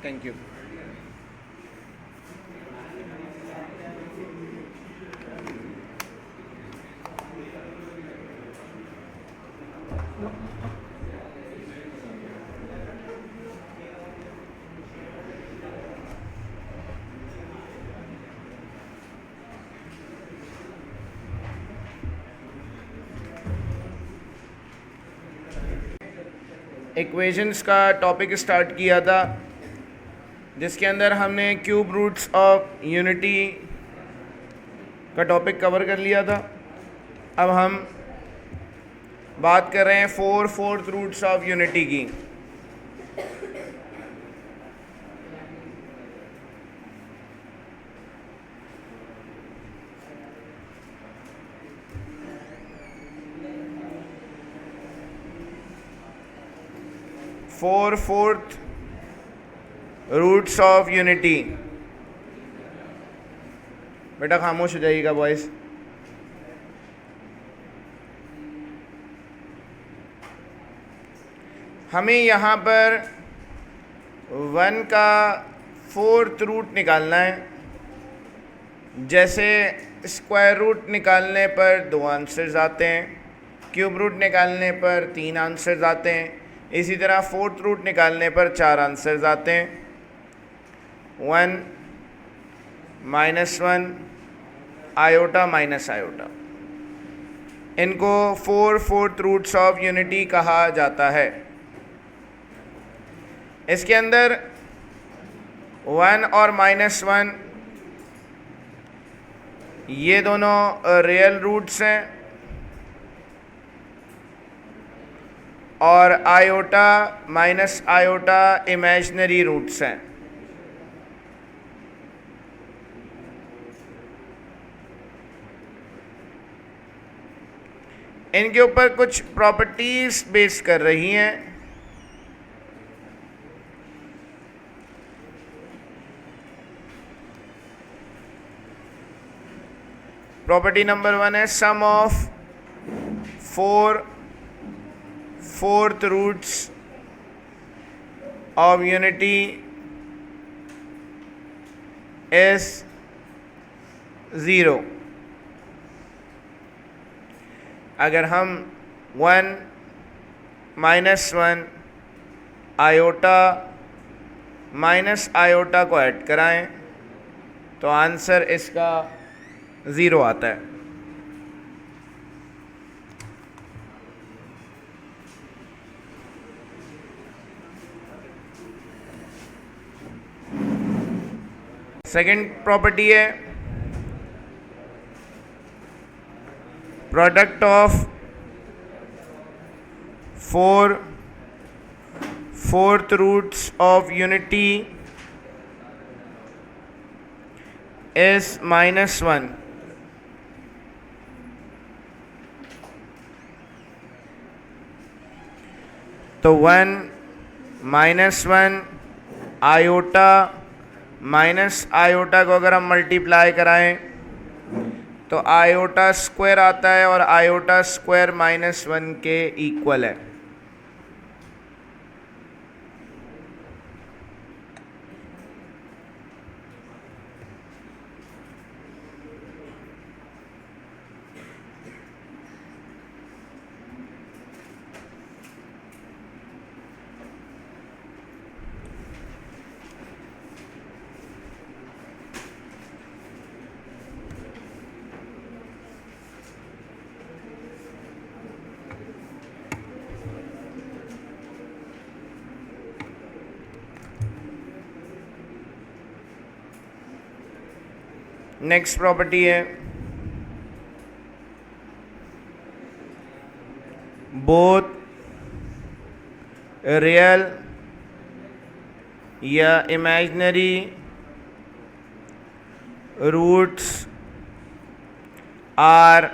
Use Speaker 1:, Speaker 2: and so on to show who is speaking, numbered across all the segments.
Speaker 1: Thank you. Equations का topic start किया था, जिसके अंदर हमने क्यूब रूट्स ऑफ यूनिटी का टॉपिक कवर कर लिया था। अब हम बात कर रहे हैं फोर्थ रूट्स ऑफ यूनिटी की। Fourth roots of unity. बेटा खामोश हो जाइएगा बॉयज। हमें यहाँ पर 1 का फोर्थ रूट निकालना है। जैसे स्क्वायर रूट निकालने पर 2 आंसर्स आते हैं, क्यूब रूट निकालने पर 3 आंसर्स आते हैं, इसी तरह फोर्थ रूट निकालने पर 4 आंसर्स आते हैं। 1 -1 आयोटा माइनस आयोटा, इनको फोर्थ रूट्स ऑफ यूनिटी कहा जाता है। इसके अंदर 1 और -1 ये दोनों रियल रूट्स हैं, और iota minus iota imaginary roots हैं। इनके ऊपर कुछ प्रॉपर्टीज बेस कर रही हैं। प्रॉपर्टी नंबर 1 है sum of fourth roots of unity is 0। अगर हम 1 -1 आयोटा माइनस आयोटा को ऐड कराएं तो आंसर इसका 0 आता है। सेकंड प्रॉपर्टी है product of fourth roots of unity is -1। तो 1 -1 आयोटा माइनस आयोटा को अगर हम मल्टीप्लाई कराएं तो आयोटा स्क्वायर आता है, और आयोटा स्क्वायर -1 के इक्वल है। नेक्स्ट प्रॉपर्टी है बोथ रियल या imaginary roots are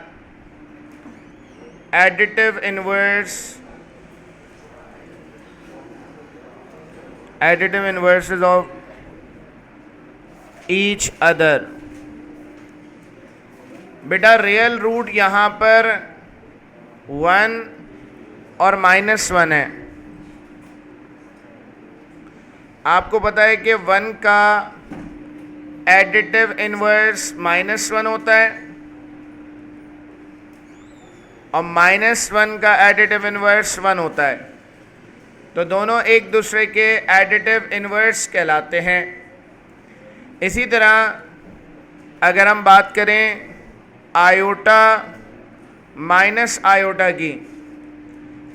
Speaker 1: additive inverses of each other। बेटा रियल रूट यहाँ पर 1 और -1 है, आपको पता है कि 1 का एडिटिव इनवर्स -1 होता है और -1 का एडिटिव इनवर्स 1 होता है, तो दोनों एक दूसरे के एडिटिव इनवर्स कहलाते हैं। इसी तरह अगर हम बात करें आयोटा माइनस आयोटा की,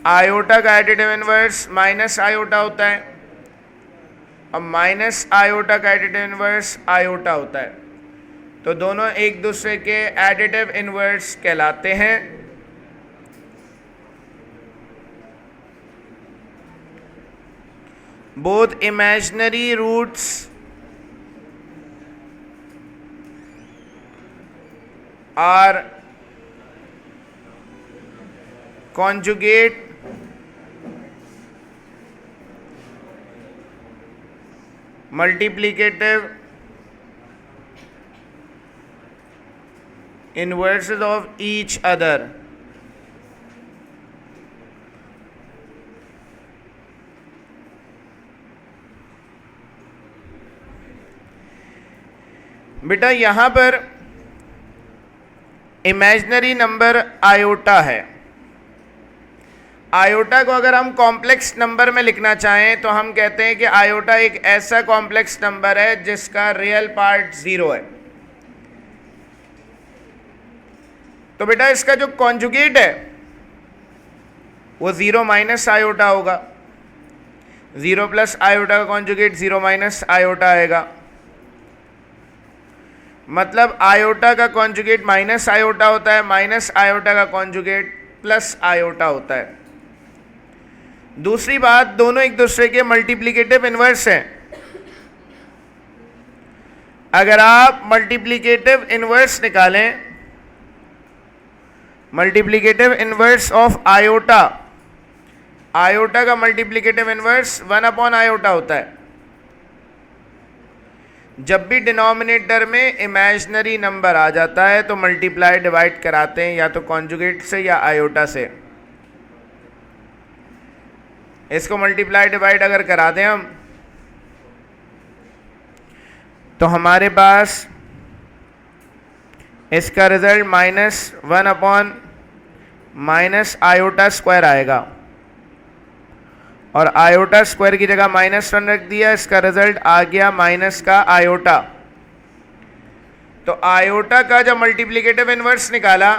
Speaker 1: आयोटा का एडिटिव इनवर्स माइनस आयोटा होता है और माइनस आयोटा का एडिटिव इनवर्स आयोटा होता है, तो दोनों एक दूसरे के एडिटिव इनवर्स कहलाते हैं। Both imaginary roots are conjugate multiplicative inverses of each other. बेटा यहाँ पर इमेजिनरी नंबर आयोटा है। आयोटा को अगर हम कॉम्प्लेक्स नंबर में लिखना चाहें तो हम कहते हैं कि आयोटा एक ऐसा कॉम्प्लेक्स नंबर है जिसका रियल पार्ट 0 है। तो बेटा इसका जो कॉन्जुगेट है वो 0 माइनस आयोटा होगा। 0 प्लस आयोटा का कॉन्जुगेट 0 माइनस आयोटा आएगा, मतलब आयोटा का कॉन्जुगेट माइनस आयोटा होता है, माइनस आयोटा का कॉन्जुगेट प्लस आयोटा होता है। दूसरी बात, दोनों एक दूसरे के मल्टीप्लिकेटिव इनवर्स हैं। अगर आप मल्टीप्लिकेटिव इनवर्स निकालें, multiplicative inverse of iota, iota का मल्टीप्लिकेटिव इनवर्स 1 अपॉन आयोटा होता है। जब भी डिनोमिनेटर में इमेजिनरी नंबर आ जाता है तो मल्टीप्लाई डिवाइड कराते हैं या तो कॉन्जुगेट से या आयोटा से। इसको मल्टीप्लाई डिवाइड अगर करा दें हम तो हमारे पास इसका result -1 upon minus iota square आएगा और आयोटा स्क्वायर की जगह -1 रख दिया, इसका रिजल्ट आ गया माइनस का आयोटा। तो आयोटा का जब मल्टीप्लिकेटिव इनवर्स निकाला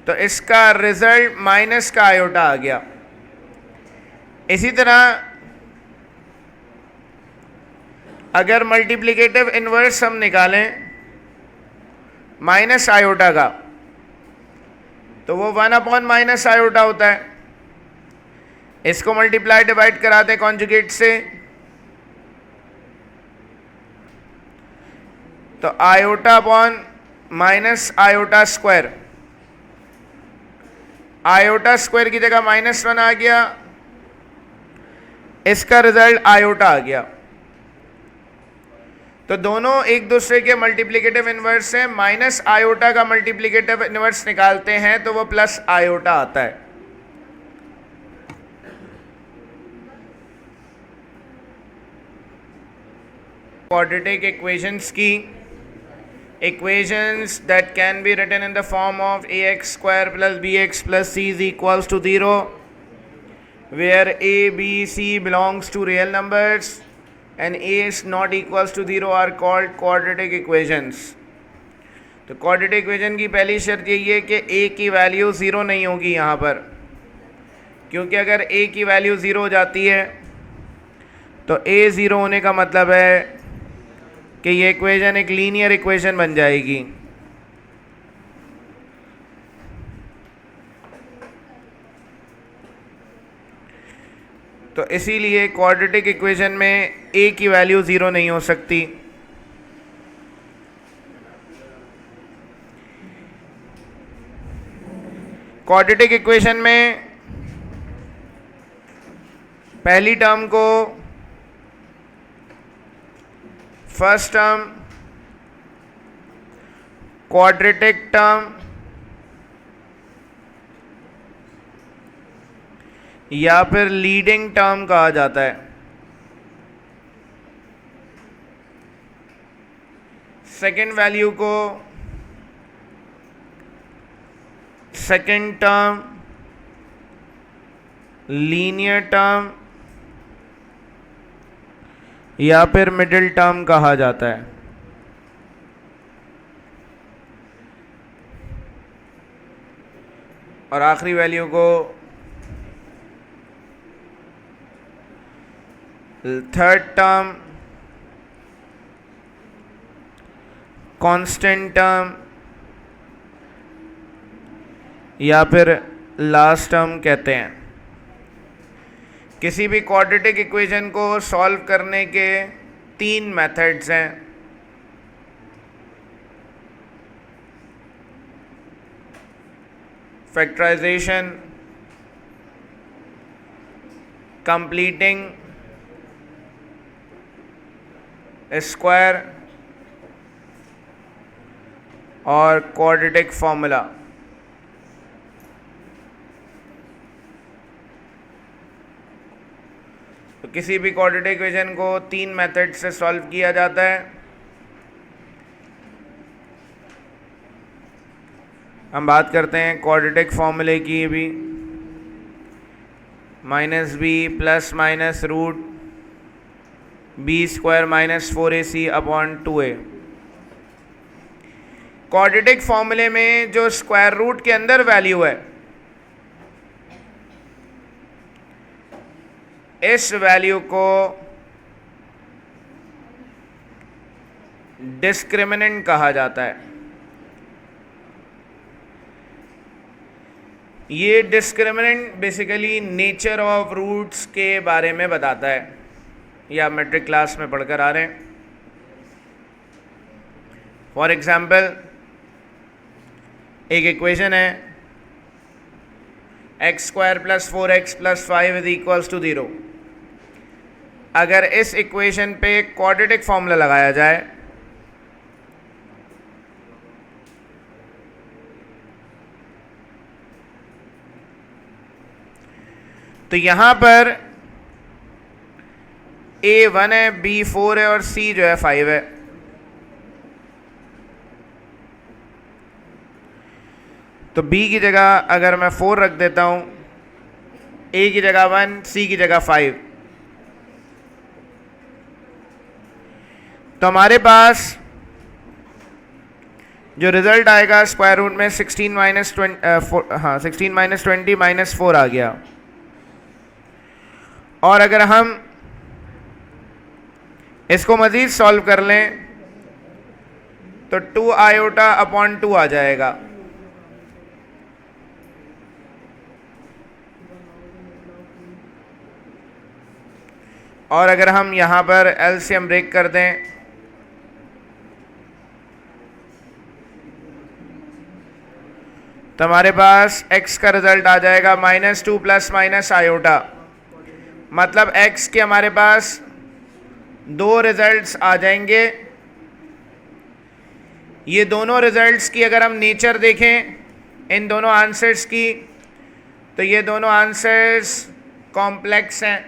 Speaker 1: तो इसका रिजल्ट माइनस का आयोटा आ गया। इसी तरह अगर मल्टीप्लिकेटिव इनवर्स हम निकालें माइनस आयोटा का तो वो 1 अपॉन माइनस आयोटा होता है। इसको मल्टीप्लाई डिवाइड कराते कॉन्जुगेट से तो iota upon minus iota square, iota square की जगह -1 आ गया, इसका रिजल्ट आयोटा आ गया। तो दोनों एक दूसरे के मल्टीप्लिकेटिव इनवर्स हैं। माइनस आयोटा का मल्टीप्लिकेटिव इनवर्स निकालते हैं तो वो प्लस आयोटा आता है। क्वाड्रेटिक इक्वेशंस की, equations that can be written in the form of ax square plus bx plus c is equals to 0 where a, b, c belongs to real numbers and a is not equals to 0 are called quadratic equations। तो quadratic equation की पहली शर्त यही है कि a की value 0 नहीं होगी यहाँ पर, क्योंकि अगर a की वैल्यू 0 हो जाती है तो a 0 होने का मतलब है कि ये इक्वेशन एक लीनियर इक्वेशन बन जाएगी। तो इसीलिए क्वाड्रेटिक इक्वेशन में a की वैल्यू 0 नहीं हो सकती। क्वाड्रेटिक इक्वेशन में पहली टर्म को फर्स्ट टर्म, क्वाड्रेटिक टर्म या फिर लीडिंग टर्म कहा जाता है। सेकेंड वैल्यू को सेकेंड टर्म, लीनियर टर्म या फिर मिडिल टर्म कहा जाता है। और आखिरी वैल्यू को थर्ड टर्म, कांस्टेंट टर्म या फिर लास्ट टर्म कहते हैं। किसी भी क्वाड्रेटिक इक्वेशन को सॉल्व करने के 3 मेथड्स हैं। फैक्टराइजेशन, कंप्लीटिंग स्क्वायर और क्वाड्रेटिक फॉर्मूला। तो किसी भी क्वाड्रेटिक इक्वेशन को 3 मेथड से सॉल्व किया जाता है। हम बात करते हैं क्वाड्रेटिक फॉर्मूले की भी। -b plus minus root B square minus 4ac upon 2a। Quadratic फॉर्मूले में जो स्क्वायर रूट के अंदर वैल्यू है, इस वैल्यू को डिस्क्रिमिनेंट कहा जाता है। ये discriminant basically nature of roots के बारे में बताता है, या मैट्रिक क्लास में पढ़कर आ रहे हैं। फॉर एग्जाम्पल, एक इक्वेशन है x square plus 4x plus 5 is equals to 0। अगर इस इक्वेशन पे क्वाड्रेटिक फॉर्मूला लगाया जाए तो यहां पर a 1 है, b 4 है और c जो है 5 है। तो b की जगह अगर मैं 4 रख देता हूं, a की जगह 1, c की जगह 5, तो हमारे पास जो रिजल्ट आएगा स्क्वायर रूट में 16 माइनस 20 माइनस 4 आ गया। और अगर हम इसको मजीद सॉल्व कर लें तो 2 आयोटा अपॉन 2 आ जाएगा। और अगर हम यहां पर एलसीएम ब्रेक कर दें तो हमारे पास x का रिजल्ट आ जाएगा -2 प्लस माइनस आयोटा। मतलब x के हमारे पास 2 रिजल्ट्स आ जाएंगे। ये दोनों रिजल्ट्स की अगर हम नेचर देखें, इन दोनों आंसर्स की, तो ये दोनों आंसर्स कॉम्प्लेक्स हैं।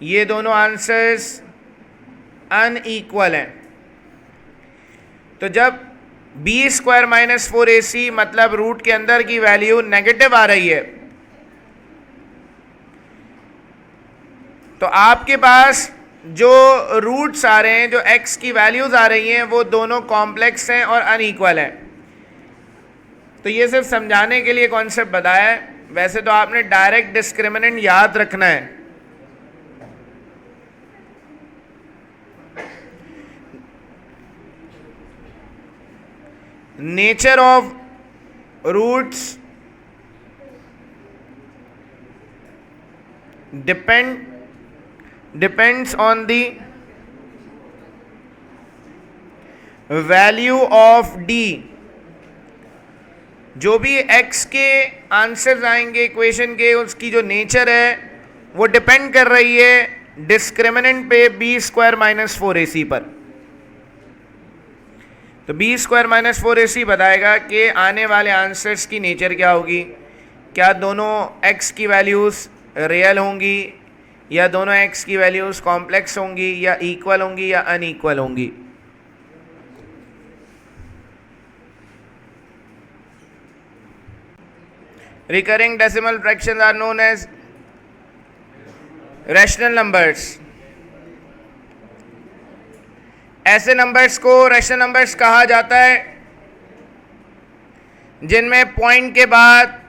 Speaker 1: ये दोनों आंसर्स अनइक्वल हैं। तो जब b स्क्वायर माइनस 4ac मतलब रूट के अंदर की वैल्यू नेगेटिव आ रही है, तो आपके पास जो रूट्स आ रहे हैं, जो x की वैल्यूज आ रही हैं, वो दोनों कॉम्प्लेक्स हैं और अनइक्वल हैं। तो ये सिर्फ समझाने के लिए कॉन्सेप्ट बताया है। वैसे तो आपने डायरेक्ट डिस्क्रिमिनेंट याद रखना है। Nature of roots depends on the value of d। जो भी x के आंसर्स आएंगे इक्वेशन के, उसकी जो नेचर है वो डिपेंड कर रही है डिस्क्रिमिनेंट पे b स्क्वायर माइनस 4ac पर। तो b स्क्वायर माइनस 4ac बताएगा कि आने वाले आंसर्स की नेचर क्या होगी। क्या दोनों x की वैल्यूज़ रियल होंगी, या दोनों x की वैल्यूज़ कॉम्प्लेक्स होंगी, या इक्वल होंगी, या अनइक्वल होंगी। Recurring decimal fractions are known as rational numbers. ऐसे नंबर्स को रैशनल नंबर्स कहा जाता है जिनमें पॉइंट के बाद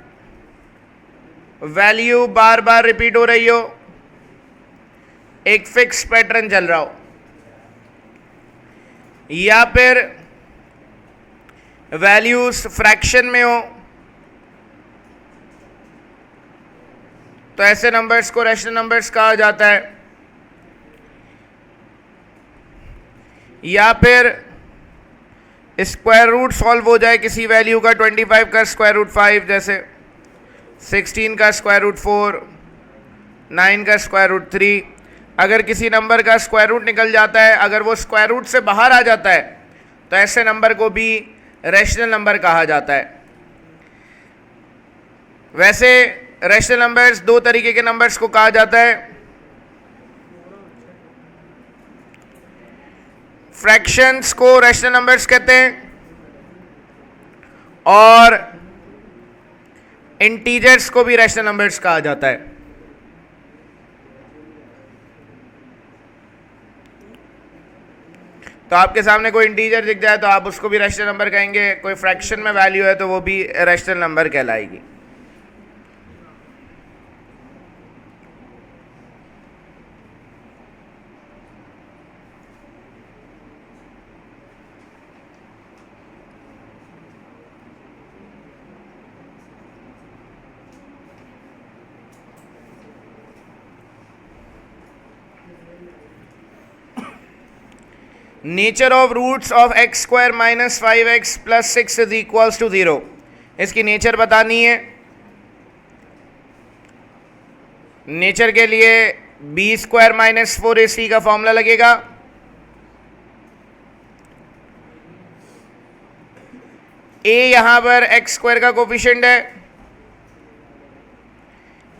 Speaker 1: वैल्यू बार बार रिपीट हो रही हो, एक फिक्स पैटर्न चल रहा हो, या फिर वैल्यूज फ्रैक्शन में हो, तो ऐसे नंबर्स को रैशनल नंबर्स कहा जाता है। या फिर स्क्वायर रूट सॉल्व हो जाए किसी वैल्यू का, 25 का स्क्वायर रूट 5, जैसे 16 का स्क्वायर रूट 4, 9 का स्क्वायर रूट 3। अगर किसी नंबर का स्क्वायर रूट निकल जाता है, अगर वो स्क्वायर रूट से बाहर आ जाता है, तो ऐसे नंबर को भी रैशनल नंबर कहा जाता है। वैसे रैशनल नंबर्स दो तरीके के नंबर्स को कहा जाता है। फ्रैक्शंस को रैशनल नंबर्स कहते हैं और इंटीजर्स को भी रैशनल नंबर्स कहा जाता है। तो आपके सामने कोई इंटीजर दिख जाए तो आप उसको भी रैशनल नंबर कहेंगे, कोई फ्रैक्शन में वैल्यू है तो वो भी रैशनल नंबर कहलाएगी। Nature of roots of x square minus 5x plus 6 is equals to 0। इसकी नेचर बतानी है। नेचर के लिए बी स्क्वायर माइनस 4ac का फॉर्मूला लगेगा। a यहां पर एक्स स्क्वायर का कोफिशिएंट है,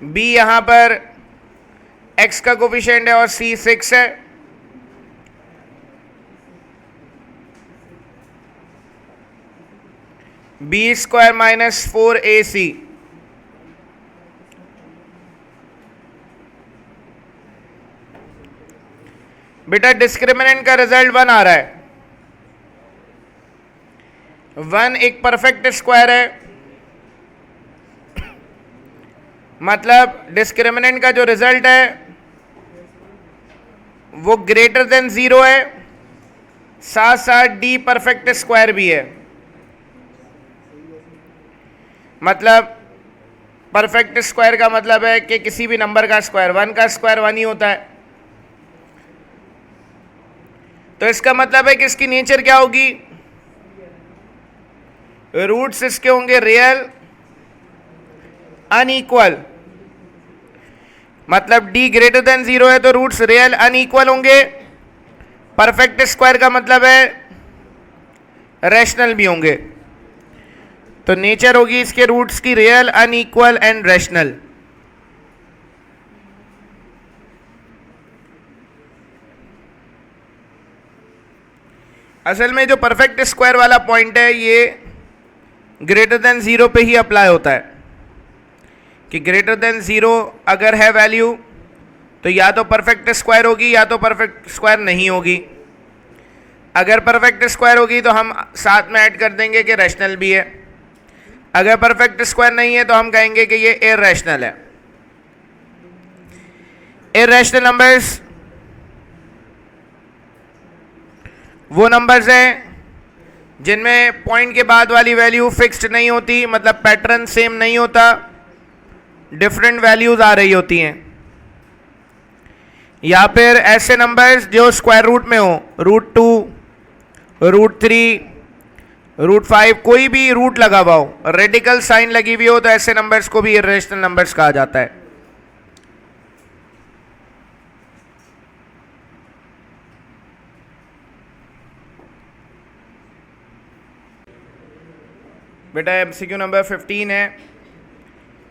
Speaker 1: b यहां पर x का कोफिशिएंट है और c 6 है। बी स्क्वायर माइनस 4ac बेटा डिस्क्रिमिनेंट का रिजल्ट 1 आ रहा है। 1 एक परफेक्ट स्क्वायर है, मतलब डिस्क्रिमिनेंट का जो रिजल्ट है वो ग्रेटर देन 0 है, साथ साथ डी परफेक्ट स्क्वायर भी है। मतलब परफेक्ट स्क्वायर का मतलब है कि किसी भी नंबर का स्क्वायर, 1 का स्क्वायर 1 ही होता है। तो इसका मतलब है कि इसकी नेचर क्या होगी, रूट्स इसके होंगे रियल अनइक्वल। मतलब डी ग्रेटर देन 0 है तो रूट्स रियल अनइक्वल होंगे। परफेक्ट स्क्वायर का मतलब है रैशनल भी होंगे। तो नेचर होगी इसके रूट्स की रियल अनइक्वल एंड रैशनल। असल में जो परफेक्ट स्क्वायर वाला पॉइंट है ये ग्रेटर देन 0 पे ही अप्लाई होता है कि ग्रेटर देन 0 अगर है वैल्यू तो या तो परफेक्ट स्क्वायर होगी या तो परफेक्ट स्क्वायर नहीं होगी। अगर परफेक्ट स्क्वायर होगी तो हम साथ में ऐड कर देंगे कि रैशनल भी है। अगर परफेक्ट स्क्वायर नहीं है तो हम कहेंगे कि ये इरैशनल है। इरैशनल नंबर्स वो नंबर्स हैं जिनमें पॉइंट के बाद वाली वैल्यू फिक्स्ड नहीं होती, मतलब पैटर्न सेम नहीं होता, डिफरेंट वैल्यूज आ रही होती हैं। या फिर ऐसे नंबर्स जो स्क्वायर रूट में हो, √2, √3, √5, कोई भी रूट लगा हुआ हो, रेडिकल साइन लगी हुई हो, तो ऐसे नंबर्स को भी इरैशनल नंबर्स कहा जाता है। बेटा एमसीक्यू नंबर 15 है,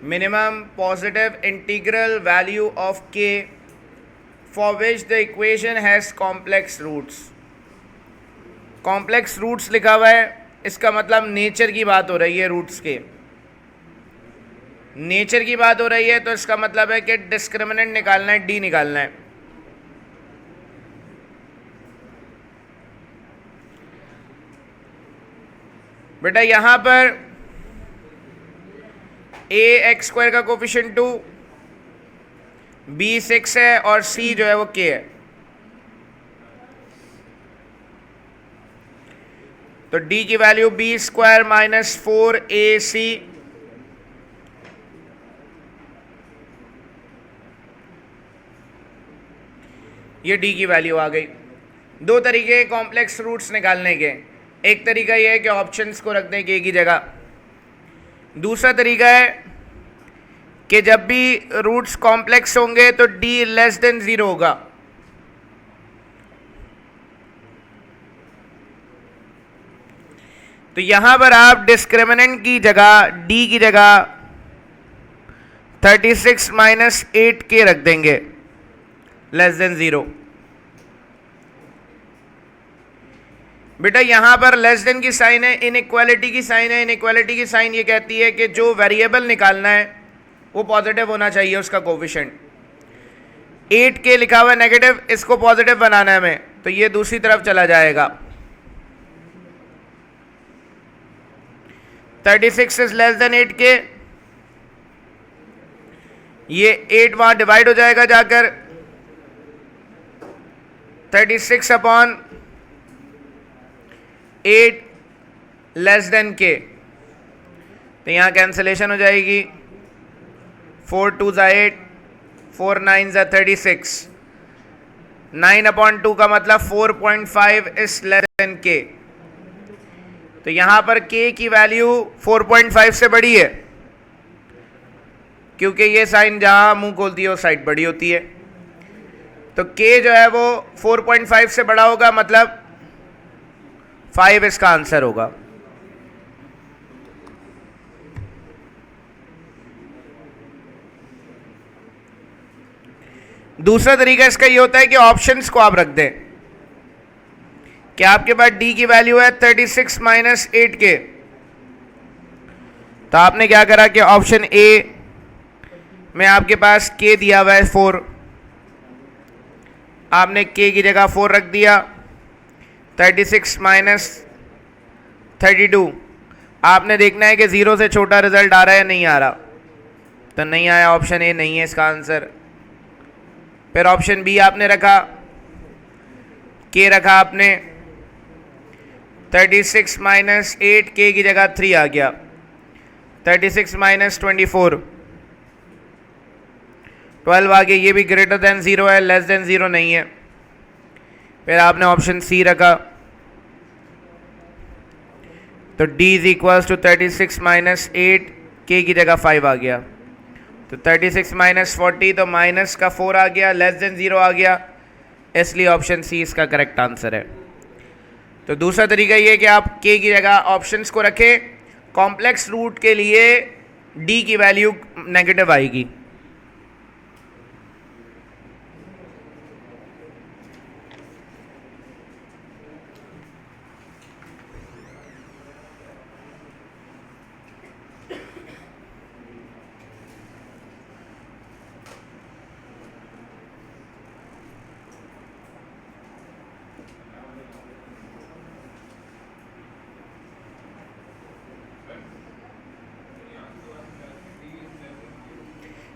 Speaker 1: minimum positive integral value of k for which the equation has complex roots. Complex roots लिखा हुआ है, इसका मतलब नेचर की बात हो रही है रूट्स के। नेचर की बात हो रही है तो इसका मतलब है कि डिस्क्रिमिनेंट निकालना है, डी निकालना है। बेटा यहां पर ए एक्स स्क्वायर का कोफिशिएंट 2, बी 6 है और सी जो है वो के है। तो डी की value B square minus 4ac, ये डी की वैल्यू आ गई। दो तरीके कॉम्प्लेक्स रूट्स निकालने के, एक तरीका ये है कि ऑप्शंस को रख दें के की जगह, दूसरा तरीका है कि जब भी रूट्स कॉम्प्लेक्स होंगे तो डी लेस देन 0 होगा। तो यहां पर आप डिस्क्रिमिनेंट की जगह डी की जगह 36 माइनस 8k रख देंगे लेस देन 0। बेटा यहां पर लेस देन की साइन है, इनइक्वालिटी की साइन है। इनइक्वालिटी की साइन ये कहती है कि जो वेरिएबल निकालना है वो पॉजिटिव होना चाहिए, उसका कोफिशिएंट। 8k लिखा हुआ है नेगेटिव, इसको पॉजिटिव बनाना है हमें, तो ये दूसरी तरफ चला जाएगा। 36 इज लेस देन 8k, ये 8 वहां डिवाइड हो जाएगा जाकर 36 अपॉन 8 लेस देन k, तो यहां कैंसिलेशन हो जाएगी। 4 2 ज़ा 8, 4 9 ज़ा 36, 9 अपॉन 2 का मतलब 4.5 इज लेस देन k। तो यहां पर k की वैल्यू 4.5 से बड़ी है, क्योंकि ये साइन जहां मुंह खोलती है वो साइड बड़ी होती है। तो k जो है वो 4.5 से बड़ा होगा, मतलब 5 इसका आंसर होगा। दूसरा तरीका इसका ये होता है कि ऑप्शंस को आप रख दें कि आपके पास d की वैल्यू है 36 माइनस 8k, तो आपने क्या करा कि ऑप्शन ए में आपके पास k दिया हुआ है 4, आपने k की जगह 4 रख दिया। 36 माइनस 32, आपने देखना है कि 0 से छोटा रिजल्ट आ रहा है या नहीं आ रहा, तो नहीं आया, ऑप्शन ए नहीं है इसका आंसर। फिर ऑप्शन बी आपने रखा, के रखा आपने, 36 माइनस 8k की जगह 3 आ गया। 36 माइनस 24, 12 आ गया, ये भी ग्रेटर देन 0 है, लेस देन 0 नहीं है। फिर आपने ऑप्शन सी रखा, तो d is equals to 36 minus 8k की जगह 5 आ गया। तो 36 माइनस 40, तो माइनस का 4 आ गया, लेस देन 0 आ गया, इसलिए ऑप्शन सी इसका करेक्ट आंसर है। तो दूसरा तरीका ये कि आप k की जगह ऑप्शंस को रखें, कॉम्प्लेक्स रूट के लिए d की वैल्यू नेगेटिव आएगी।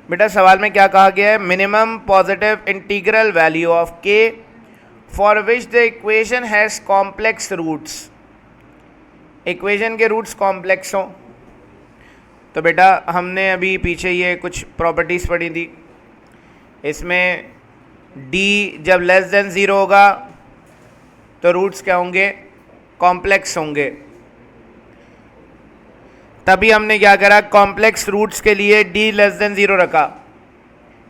Speaker 1: बेटा सवाल में क्या कहा गया है, minimum positive integral value of k for which the equation has complex roots, equation के रूट्स कॉम्प्लेक्स हों। तो बेटा हमने अभी पीछे ये कुछ प्रॉपर्टीज़ पढ़ी थी, इसमें d जब लेस देन 0 होगा तो रूट्स क्या होंगे, कॉम्प्लेक्स होंगे। तभी हमने क्या करा, कॉम्प्लेक्स रूट्स के लिए d लेस देन 0 रखा।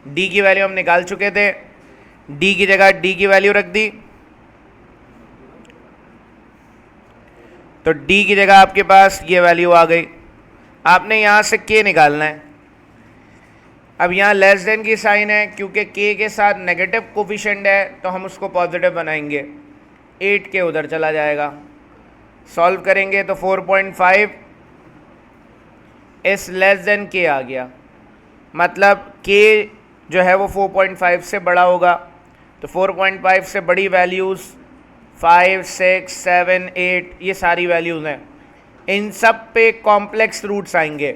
Speaker 1: d की वैल्यू हम निकाल चुके थे, d की जगह d की वैल्यू रख दी, तो d की जगह आपके पास ये वैल्यू आ गई। आपने यहाँ से k निकालना है। अब यहाँ लेस देन की साइन है, क्योंकि k के साथ नेगेटिव कोफिशिएंट है तो हम उसको पॉजिटिव बनाएंगे, 8k उधर चला जाएगा। सॉल्व करेंगे तो 4.5 इस लेस देन के आ गया, मतलब के जो है वो 4.5 से बड़ा होगा। तो 4.5 से बड़ी वैल्यूज़ 5, 6, 7, 8 ये सारी वैल्यूज़ हैं, इन सब पे कॉम्प्लेक्स रूट्स आएंगे।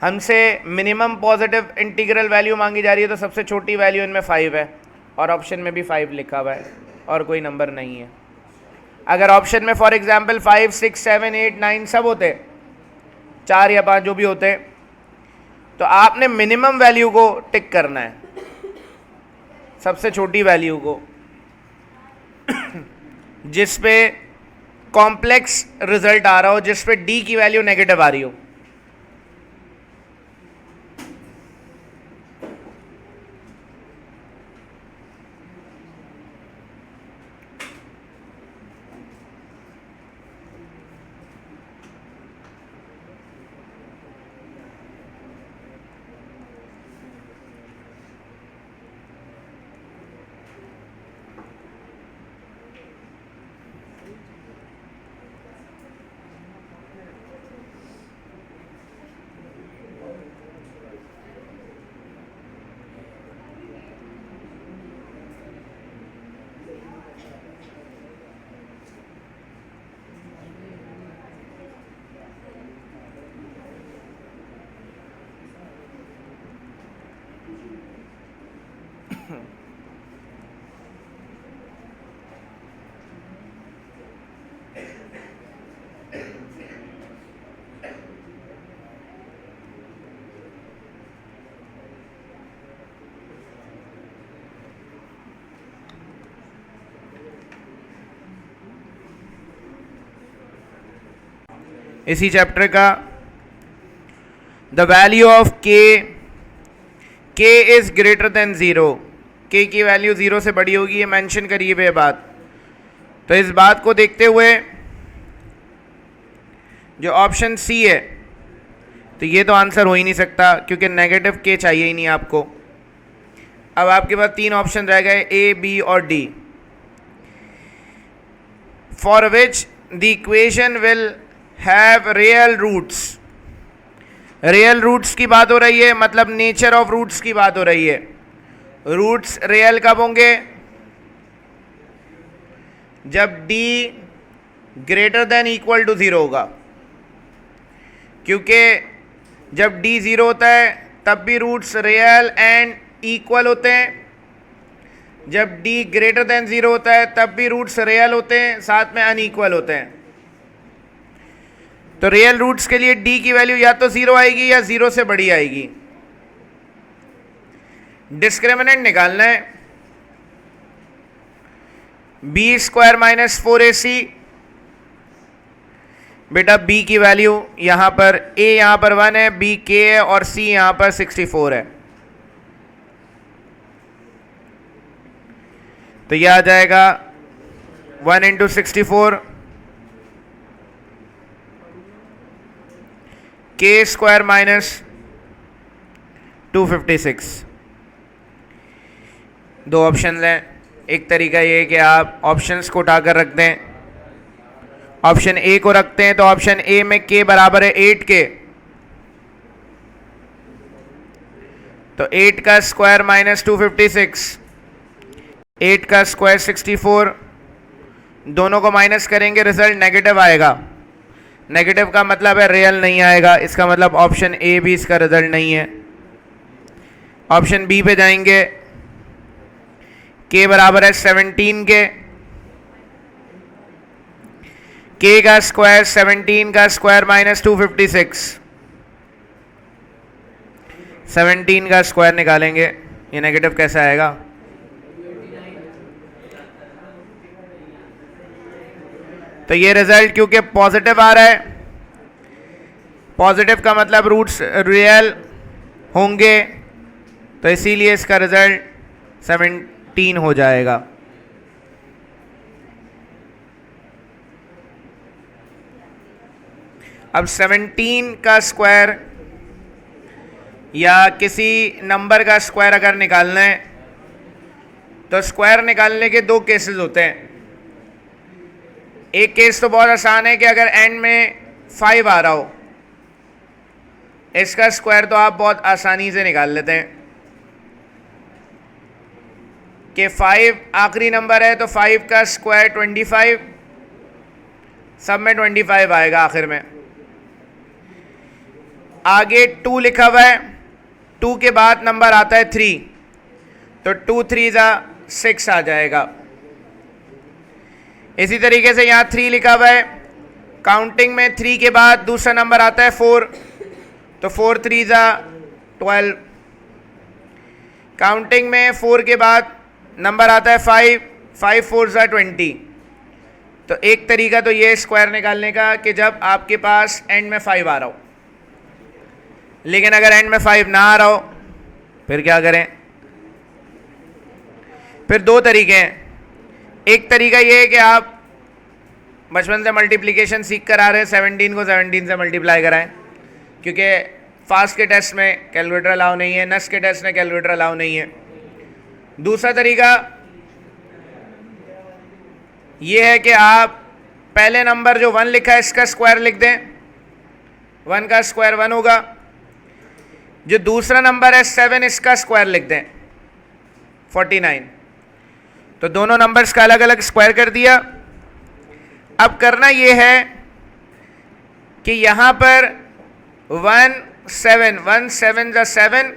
Speaker 1: हमसे मिनिमम पॉजिटिव इंटीग्रल वैल्यू मांगी जा रही है, तो सबसे छोटी वैल्यू इनमें 5 है और ऑप्शन में भी 5 लिखा हुआ है और कोई नंबर नहीं है। अगर ऑप्शन में फॉर एग्जांपल 5, 6, 7, 8, 9 सब होते, 4 या 5 जो भी होते, तो आपने मिनिमम वैल्यू को टिक करना है, सबसे छोटी वैल्यू को, जिस पे कॉम्प्लेक्स रिजल्ट आ रहा हो, जिस पे डी की वैल्यू नेगेटिव आ रही हो। इसी चैप्टर का द वैल्यू ऑफ के इज ग्रेटर देन 0, के की वैल्यू 0 से बड़ी होगी, ये मेंशन करी हुई बात। तो इस बात को देखते हुए जो ऑप्शन सी है, तो ये तो आंसर हो ही नहीं सकता क्योंकि नेगेटिव के चाहिए ही नहीं आपको। अब आपके पास 3 ऑप्शन रह गए, ए, बी और D, for which the equation will have real roots. Real roots की बात हो रही है, मतलब नेचर ऑफ रूट्स की बात हो रही है। रूट्स रियल कब होंगे? जब d greater than equal to 0 होगा, क्योंकि जब d 0 होता है तब भी रूट्स रियल एंड इक्वल होते हैं, जब d ग्रेटर देन 0 होता है तब भी रूट्स रियल होते हैं, साथ में अनइक्वल होते हैं। तो रियल रूट्स के लिए d की वैल्यू या तो 0 आएगी या 0 से बड़ी आएगी। डिस्क्रिमिनेंट निकालना है, b² माइनस 4ac। बेटा b की वैल्यू यहां पर a यहां पर 1 है, b k है और c यहां पर 64 है। तो यह आ जाएगा 1 इंटू 64 k² माइनस 256। दो ऑप्शन हैं, एक तरीका ये है कि आप ऑप्शंस को उठाकर रख दें। ऑप्शन ए को रखते हैं तो ऑप्शन ए में k बराबर है 8 के, तो 8 का स्क्वायर माइनस 256, 8 का स्क्वायर 64, दोनों को माइनस करेंगे रिजल्ट नेगेटिव आएगा। नेगेटिव का मतलब है रियल नहीं आएगा, इसका मतलब ऑप्शन ए भी इसका रिजल्ट नहीं है। ऑप्शन बी पे जाएंगे, k बराबर है 17 के, k का स्क्वायर 17 का स्क्वायर माइनस 256, 17 का स्क्वायर निकालेंगे, ये नेगेटिव कैसे आएगा? तो ये रिजल्ट क्योंकि पॉजिटिव आ रहा है, पॉजिटिव का मतलब रूट्स रियल होंगे, तो इसीलिए इसका रिजल्ट 17 हो जाएगा। अब 17 का स्क्वायर या किसी नंबर का स्क्वायर अगर निकालना है तो स्क्वायर निकालने के दो केसेस होते हैं। एक केस तो बहुत आसान है कि अगर एंड में 5 आ रहा हो इसका स्क्वायर तो आप बहुत आसानी से निकाल लेते हैं कि 5 आखिरी नंबर है तो 5 का स्क्वायर 25, सब में 25 आएगा आखिर में। आगे 2 लिखा हुआ है, 2 के बाद नंबर आता है 3, तो 2 3 जा 6 आ जाएगा। इसी तरीके से यहाँ 3 लिखा हुआ है, काउंटिंग में 3 के बाद दूसरा नंबर आता है 4, तो 4 3 जा 12। काउंटिंग में 4 के बाद नंबर आता है 5, 5 4 जा 20। तो एक तरीका तो ये स्क्वायर निकालने का कि जब आपके पास एंड में 5 आ रहा हो, लेकिन अगर एंड में 5 ना आ रहा हो फिर क्या करें? फिर दो तरीके हैं। एक तरीका ये है कि आप बचपन से मल्टीप्लिकेशन सीख कर आ रहे हैं, 17 को 17 से मल्टीप्लाई कराएं, क्योंकि फास्ट के टेस्ट में कैलकुलेटर अलाउ नहीं है, नस के टेस्ट में कैलकुलेटर अलाउ नहीं है। दूसरा तरीका ये है कि आप पहले नंबर जो 1 लिखा है इसका स्क्वायर लिख दें, 1 का स्क्वायर 1 होगा। जो दूसरा नंबर है 7, इसका स्क्वायर लिख दें 49। तो दोनों नंबर्स का अलग अलग स्क्वायर कर दिया। अब करना ये है कि यहां पर 1 7 1 7 जा 7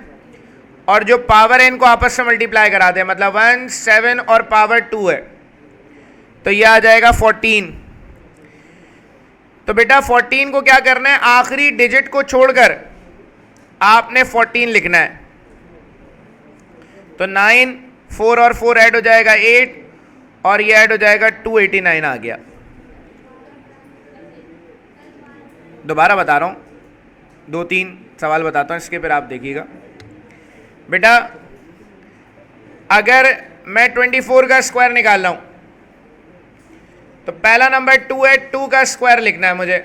Speaker 1: और जो पावर है इनको आपस में मल्टीप्लाई करा दें, मतलब 1 7 और पावर 2 है, तो यह आ जाएगा 14। तो बेटा 14 को क्या करना है, आखिरी डिजिट को छोड़कर आपने 14 लिखना है। तो 9 4 और 4 ऐड हो जाएगा 8 और ये ऐड हो जाएगा 289 आ गया। दोबारा बता रहा हूं, 2-3 सवाल बताता हूं इसके, फिर आप देखिएगा। बेटा अगर मैं 24 का स्क्वायर निकाल रहा हूं तो पहला नंबर 2 है, 2 का स्क्वायर लिखना है मुझे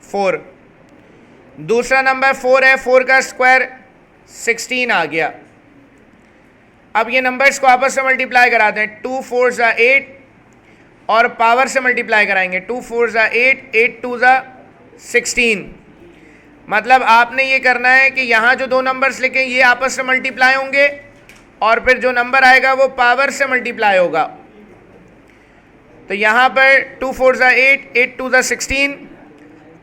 Speaker 1: 4। दूसरा नंबर 4 है, 4 का स्क्वायर 16 आ गया। अब ये नंबर्स को आपस में मल्टीप्लाई करा दें, 2 4 जा 8 और पावर से मल्टीप्लाई कराएंगे, 2 4 जा 8 8 2 जा 16। मतलब आपने ये करना है कि यहाँ जो दो नंबर्स लिखे ये आपस में मल्टीप्लाई होंगे और फिर जो नंबर आएगा वो पावर से मल्टीप्लाई होगा। तो यहाँ पर 2 4 जा 8 8 2 जा 16,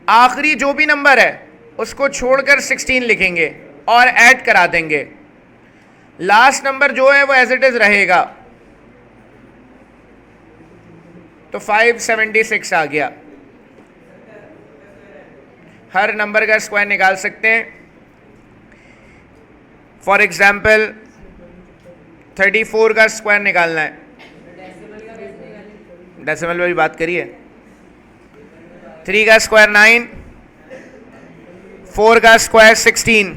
Speaker 1: आखिरी जो भी नंबर है उसको छोड़कर 16 लिखेंगे और ऐड करा देंगे। लास्ट नंबर जो है वो एज इट इज रहेगा, तो 576 आ गया। हर नंबर का स्क्वायर निकाल सकते हैं। फॉर एग्जाम्पल 34 का स्क्वायर निकालना है, डेसिमल में भी बात करिए। 3 का स्क्वायर 9, 4 का स्क्वायर 16,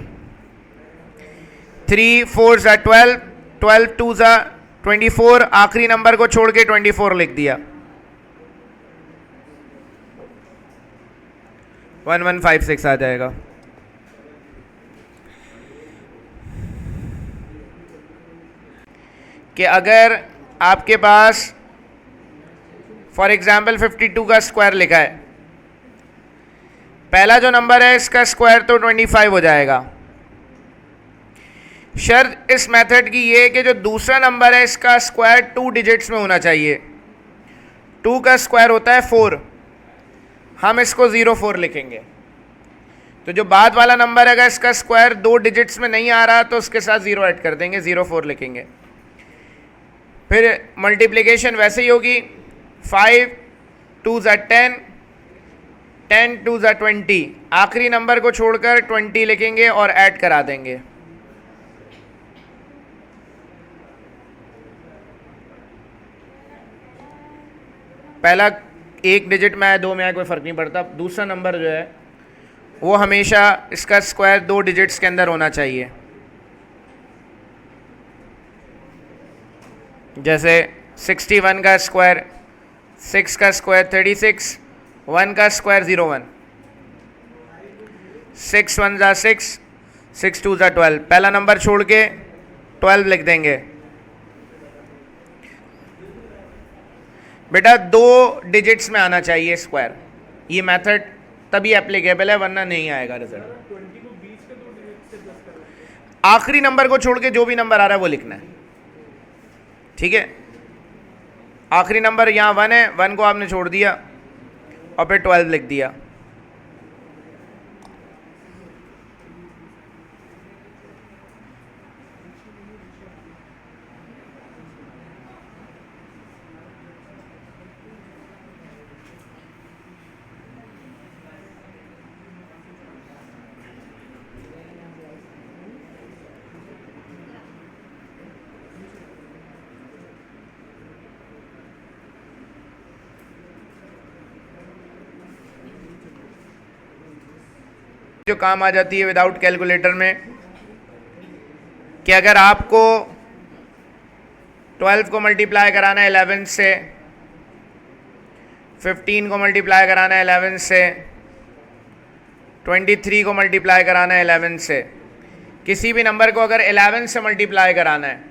Speaker 1: 3 4 जा 12, 12 2 जा 24, आखिरी नंबर को छोड़ के 24 लिख दिया। 1156 आ जाएगा। कि अगर आपके पास फॉर एग्जाम्पल 52 का स्क्वायर लिखा है, पहला जो नंबर है इसका स्क्वायर तो 25 हो जाएगा। शर्त इस मेथड की ये है कि जो दूसरा नंबर है इसका स्क्वायर 2 डिजिट्स में होना चाहिए। 2 का स्क्वायर होता है 4, हम इसको 04 लिखेंगे। तो जो बाद वाला नंबर है अगर इसका स्क्वायर 2 डिजिट्स में नहीं आ रहा तो उसके साथ 0 ऐड कर देंगे, 04 लिखेंगे। फिर मल्टीप्लिकेशन वैसे ही होगी, 5 2 जा 10, 10 2 जा 20, आखिरी नंबर को छोड़कर 20 लिखेंगे और ऐड करा देंगे। पहला 1 डिजिट में आया, 2 में आया, कोई फ़र्क नहीं पड़ता। दूसरा नंबर जो है वो हमेशा इसका स्क्वायर 2 डिजिट्स के अंदर होना चाहिए। जैसे 61 का स्क्वायर 6 का स्क्वायर 36, 1 का स्क्वायर 01, 6 1 जा 6, 6 2 जा 12, पहला नंबर छोड़ के 12 लिख देंगे। बेटा 2 डिजिट्स में आना चाहिए स्क्वायर, ये मेथड तभी एप्लीकेबल है वरना नहीं आएगा रिजल्ट। आखिरी नंबर को छोड़ के जो भी नंबर आ रहा है वो लिखना है, ठीक है। आखिरी नंबर यहाँ 1 है, 1 को आपने छोड़ दिया और फिर 12 लिख दिया। जो काम आ जाती है विदाउट कैलकुलेटर में, कि अगर आपको 12 को मल्टीप्लाई कराना है 11 से, 15 को मल्टीप्लाई कराना है 11 से, 23 को मल्टीप्लाई कराना है 11 से, किसी भी नंबर को अगर 11 से मल्टीप्लाई कराना है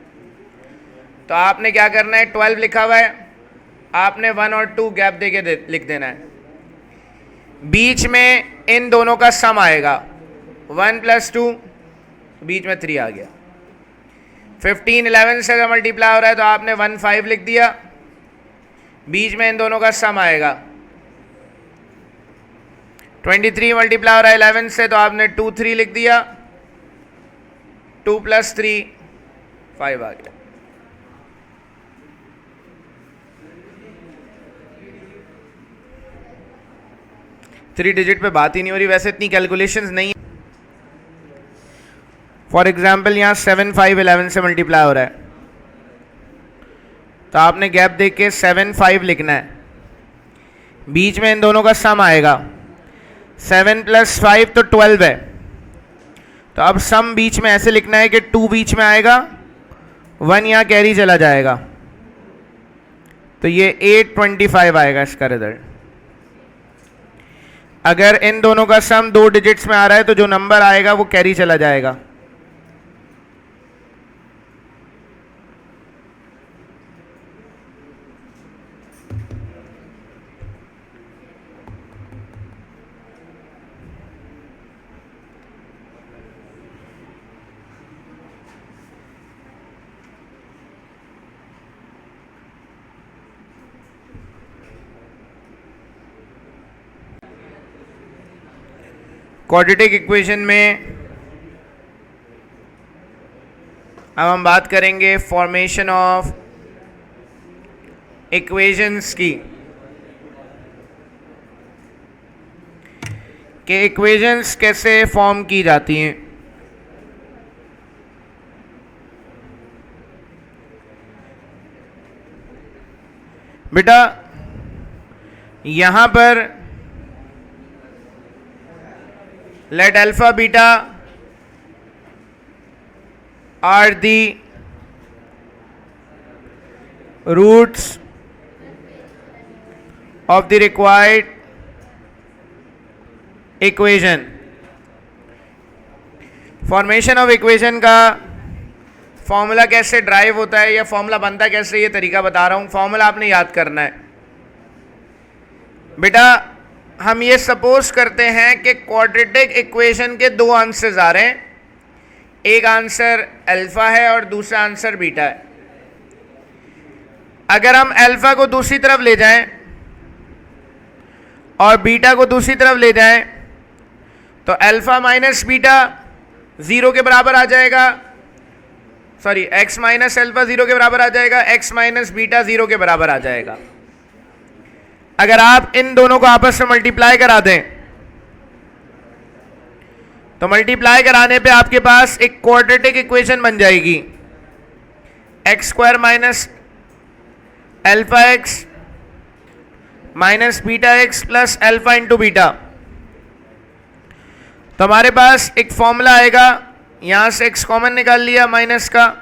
Speaker 1: तो आपने क्या करना है, 12 लिखा हुआ है, आपने 1 और 2 गैप देके लिख देना है। बीच में इन दोनों का सम आएगा, 1 + 2, बीच में 3 आ गया। 15 11 से अगर मल्टीप्लाई हो रहा है तो आपने 1 5 लिख दिया, बीच में इन दोनों का सम आएगा। 23 मल्टीप्लाई हो रहा है 11 से तो आपने 2 3 लिख दिया, 2 + 3 5 आ गया। थ्री डिजिट पे बात ही नहीं हो रही, वैसे इतनी कैलकुलेशंस नहीं है। फॉर एग्जाम्पल यहाँ 7 5 11 से मल्टीप्लाई हो रहा है तो आपने गैप देख के 7 5 लिखना है, बीच में इन दोनों का सम आएगा। 7 + 5 तो 12 है, तो अब सम बीच में ऐसे लिखना है कि 2 बीच में आएगा, 1 यहाँ कैरी चला जाएगा, तो ये 825 आएगा इसका रिजल्ट। अगर इन दोनों का सम 2 डिजिट्स में आ रहा है तो जो नंबर आएगा वो कैरी चला जाएगा। क्वाड्रेटिक इक्वेशन में अब हम बात करेंगे फॉर्मेशन ऑफ इक्वेशंस की, कि इक्वेशंस कैसे फॉर्म की जाती हैं। बेटा यहां पर let alpha beta are the roots of the required equation। Formation of equation का फॉर्मूला कैसे ड्राइव होता है या फॉर्मूला बनता कैसे, ये तरीका बता रहा हूं। फॉर्मूला आपने याद करना है बेटा। हम ये सपोज करते हैं कि क्वाड्रेटिक इक्वेशन के 2 आंसर्स आ रहे हैं, एक आंसर अल्फा है और दूसरा आंसर बीटा है। अगर हम अल्फा को दूसरी तरफ ले जाएं और बीटा को दूसरी तरफ ले जाएं तो अल्फा माइनस बीटा 0 के बराबर आ जाएगा, सॉरी x माइनस अल्फा 0 के बराबर आ जाएगा, x माइनस बीटा 0 के बराबर आ जाएगा। अगर आप इन दोनों को आपस में मल्टीप्लाई करा दें तो मल्टीप्लाई कराने पे आपके पास एक क्वाड्रेटिक इक्वेशन बन जाएगी, x² minus alpha x minus beta x plus alpha into beta. तो हमारे पास एक फॉर्मूला आएगा, यहां से x कॉमन निकाल लिया माइनस का,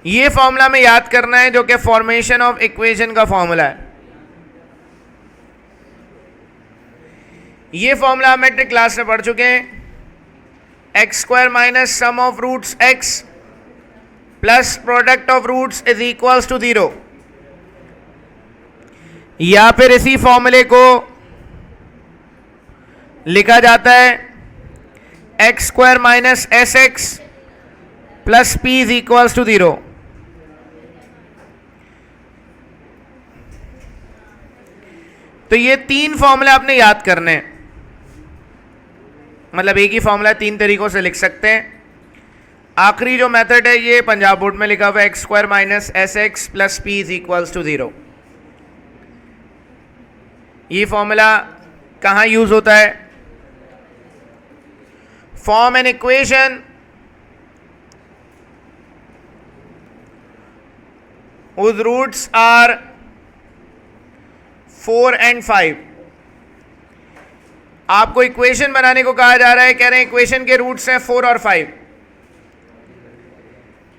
Speaker 1: ये फॉर्मूला में याद करना है जो कि फॉर्मेशन ऑफ इक्वेशन का फॉर्मूला है। ये फॉर्मूला हम मैट्रिक क्लास में पढ़ चुके हैं। x² minus sum of roots x plus product of roots is equals to 0, या फिर इसी फॉर्मूले को लिखा जाता है x square minus S x plus P is equals to 0। तो ये 3 फॉर्मूले आपने याद करने हैं, मतलब एक ही फॉर्मूला 3 तरीकों से लिख सकते हैं। आखिरी जो मेथड है ये पंजाब बोर्ड में लिखा हुआ है, x square minus S x plus P is equals to 0। ये फॉर्मूला कहाँ यूज होता है? Form an equation whose roots are 4 and 5। आपको इक्वेशन बनाने को कहा जा रहा है, कह रहे हैं इक्वेशन के रूट्स हैं 4 और 5।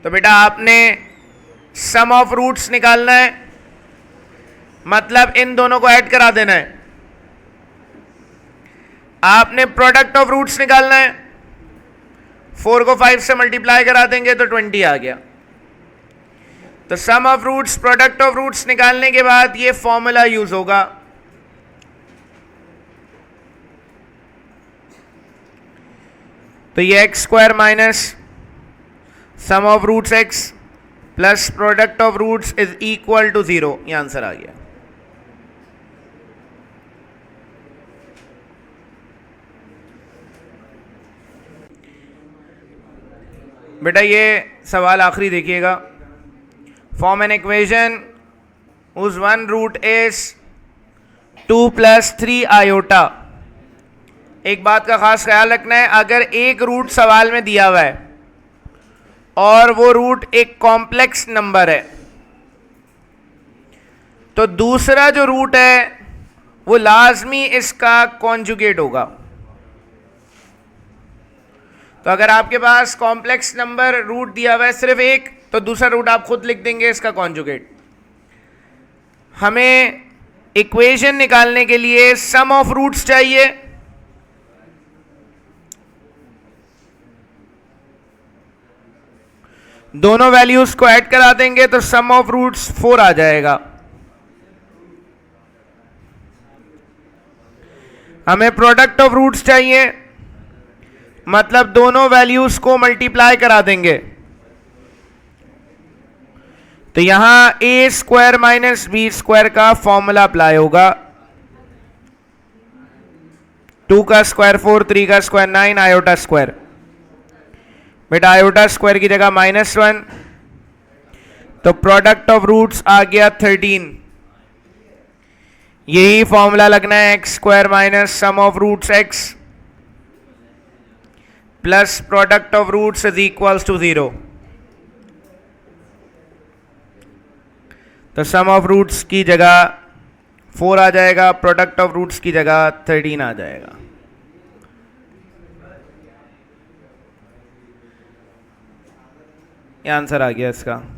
Speaker 1: तो बेटा आपने सम ऑफ रूट्स निकालना है, मतलब इन दोनों को ऐड करा देना है। आपने प्रोडक्ट ऑफ रूट्स निकालना है, 4 को 5 से मल्टीप्लाई करा देंगे तो 20 आ गया। तो sum of roots, product of roots निकालने के बाद ये फॉर्मूला यूज होगा। तो ये x square minus sum of roots x plus product of roots is equal to 0। ये आंसर आ गया। बेटा ये सवाल आखिरी देखिएगा। Form an equation whose one root is 2 + 3 iota. एक बात का खास ख्याल रखना है, अगर एक रूट सवाल में दिया हुआ है और वो रूट एक कॉम्प्लेक्स नंबर है, तो दूसरा जो रूट है वो लाजमी इसका कॉन्जुगेट होगा। तो अगर आपके पास कॉम्प्लेक्स नंबर रूट दिया हुआ है सिर्फ एक, तो दूसरा रूट आप खुद लिख देंगे इसका कॉन्जुगेट। हमें इक्वेशन निकालने के लिए सम ऑफ रूट्स चाहिए, दोनों वैल्यूज को ऐड करा देंगे तो सम ऑफ रूट्स 4 आ जाएगा। हमें प्रोडक्ट ऑफ रूट्स चाहिए, मतलब दोनों वैल्यूज को मल्टीप्लाई करा देंगे। तो यहां ए स्क्वायर माइनस बी स्क्वायर का फॉर्मूला अप्लाई होगा। 2 का स्क्वायर 4, 3 का स्क्वायर 9, आयोटा स्क्वायर। बेटा आयोटा स्क्वायर की जगह -1, तो प्रोडक्ट ऑफ रूट्स आ गया 13। यही फॉर्मूला लगना है, x square minus sum of roots x plus product of roots is equals to 0। तो सम ऑफ रूट्स की जगह 4 आ जाएगा, प्रोडक्ट ऑफ रूट्स की जगह 13 आ जाएगा। ये आंसर आ गया इसका।